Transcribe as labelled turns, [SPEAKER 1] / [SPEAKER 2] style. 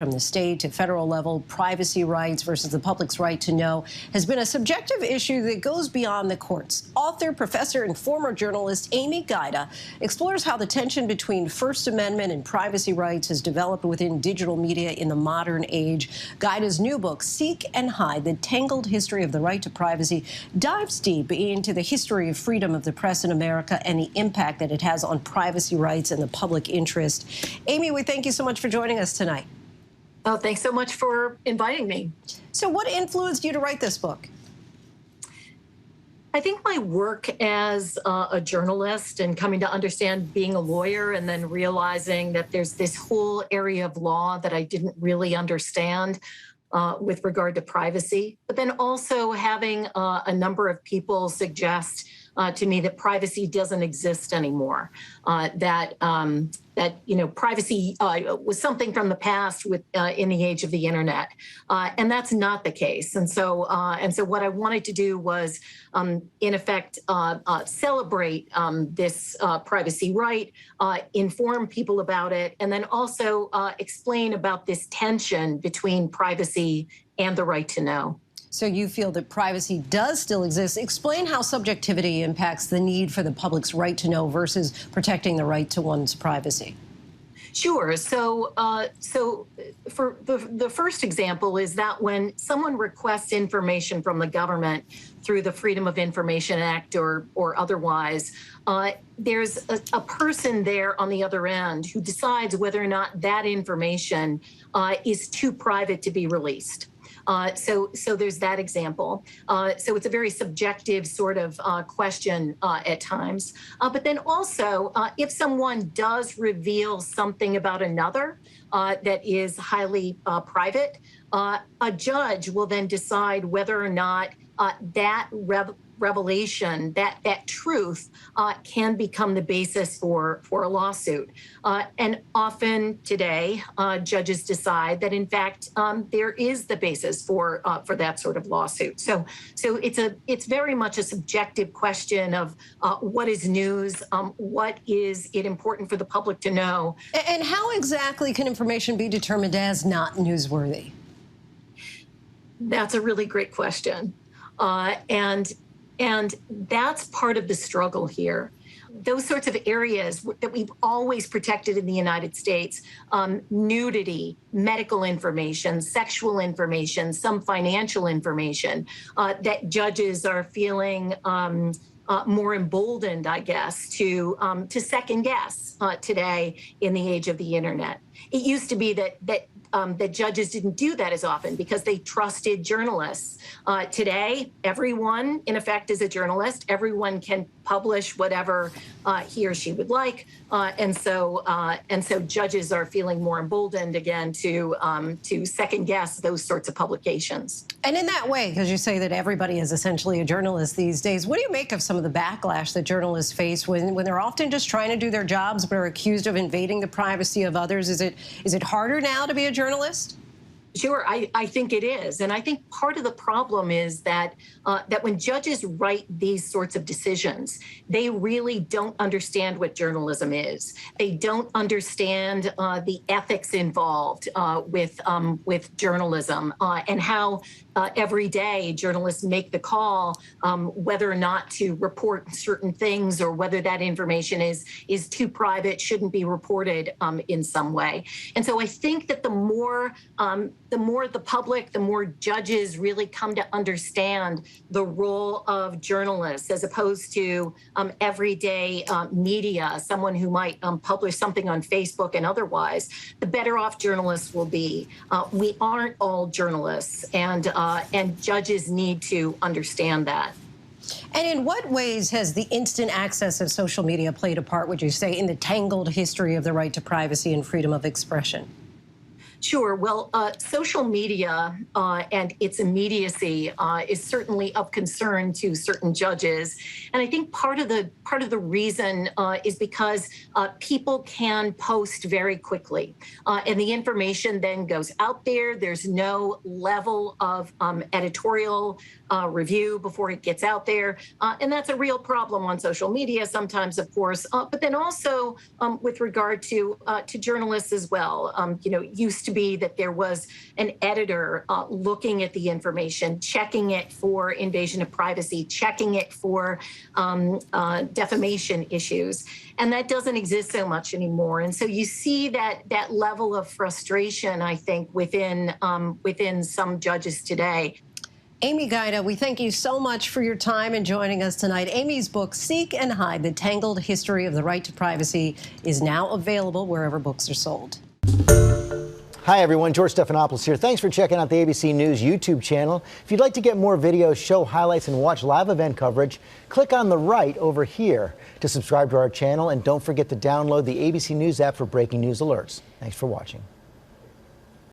[SPEAKER 1] from the state to federal level, privacy rights versus the public's right to know has been a subjective issue that goes beyond the courts. Author, professor, and former journalist Amy Guida explores how the tension between First Amendment and privacy rights has developed within digital media in the modern age. Guida's new book, Seek and Hide, The Tangled History of the Right to Privacy, dives deep into the history of freedom of the press in America and the impact that it has on privacy rights and the public interest. Amy, we thank you so much for joining us tonight.
[SPEAKER 2] Oh, thanks so much for inviting me.
[SPEAKER 1] So what influenced you to write this book?
[SPEAKER 2] I think my work as a journalist and coming to understand being a lawyer and then realizing that there's this whole area of law that I didn't really understand with regard to privacy, but then also having a number of people suggest to me that privacy doesn't exist anymore, that privacy was something from the past in the age of the internet, and that's not the case. And so what I wanted to do was, in effect, celebrate this privacy right, inform people about it, and then also explain about this tension between privacy and the right to know.
[SPEAKER 1] So you feel that privacy does still exist. Explain how subjectivity impacts the need for the public's right to know versus protecting the right to one's privacy.
[SPEAKER 2] Sure. So for the first example is that when someone requests information from the government through the Freedom of Information Act or otherwise, there's a person there on the other end who decides whether or not that information is too private to be released. So there's that example. So it's a very subjective sort of question at times. But then also, if someone does reveal something about another that is highly private, a judge will then decide whether or not that revelation, that truth, can become the basis for a lawsuit. And often today, judges decide that in fact there is the basis for that sort of lawsuit. So it's very much a subjective question of what is news, what is it important for the public to know,
[SPEAKER 1] and how exactly can information be determined as not newsworthy?
[SPEAKER 2] That's a really great question. And that's part of the struggle here. Those sorts of areas that we've always protected in the United States, nudity, medical information, sexual information, some financial information, that judges are feeling more emboldened, I guess, to second guess today in the age of the internet. It used to be that judges didn't do that as often because they trusted journalists. Today, everyone, in effect, is a journalist. Everyone can publish whatever he or she would like, and so judges are feeling more emboldened again to second guess those sorts of publications.
[SPEAKER 1] And in that way, because you say that everybody is essentially a journalist these days, what do you make of some of the backlash that journalists face when they're often just trying to do their jobs but are accused of invading the privacy of others? Is it harder now to be a journalist?
[SPEAKER 2] Sure, I think it is. And I think part of the problem is that when judges write these sorts of decisions, they really don't understand what journalism is. They don't understand the ethics involved with journalism and how every day journalists make the call whether or not to report certain things or whether that information is too private, shouldn't be reported in some way. And so I think that the more the public, the more judges really come to understand the role of journalists as opposed to everyday media, someone who might publish something on Facebook and otherwise, the better off journalists will be. We aren't all journalists, and judges need to understand that.
[SPEAKER 1] And in what ways has the instant access of social media played a part, would you say, in the tangled history of the right to privacy and freedom of expression?
[SPEAKER 2] Sure. Well, social media and its immediacy is certainly of concern to certain judges, and I think part of the reason is because people can post very quickly, and the information then goes out there. There's no level of editorial review before it gets out there, and that's a real problem on social media sometimes, of course, but then also with regard to journalists as well. Used to be that there was an editor looking at the information, checking it for invasion of privacy, checking it for defamation issues. And that doesn't exist so much anymore. And so you see that level of frustration, I think, within some judges today.
[SPEAKER 1] Amy Guida, we thank you so much for your time and joining us tonight. Amy's book, Seek and Hide, The Tangled History of the Right to Privacy, is now available wherever books are sold.
[SPEAKER 3] Hi, everyone. George Stephanopoulos here. Thanks for checking out the ABC News YouTube channel. If you'd like to get more videos, show highlights, and watch live event coverage, click on the right over here to subscribe to our channel. And don't forget to download the ABC News app for breaking news alerts. Thanks for watching.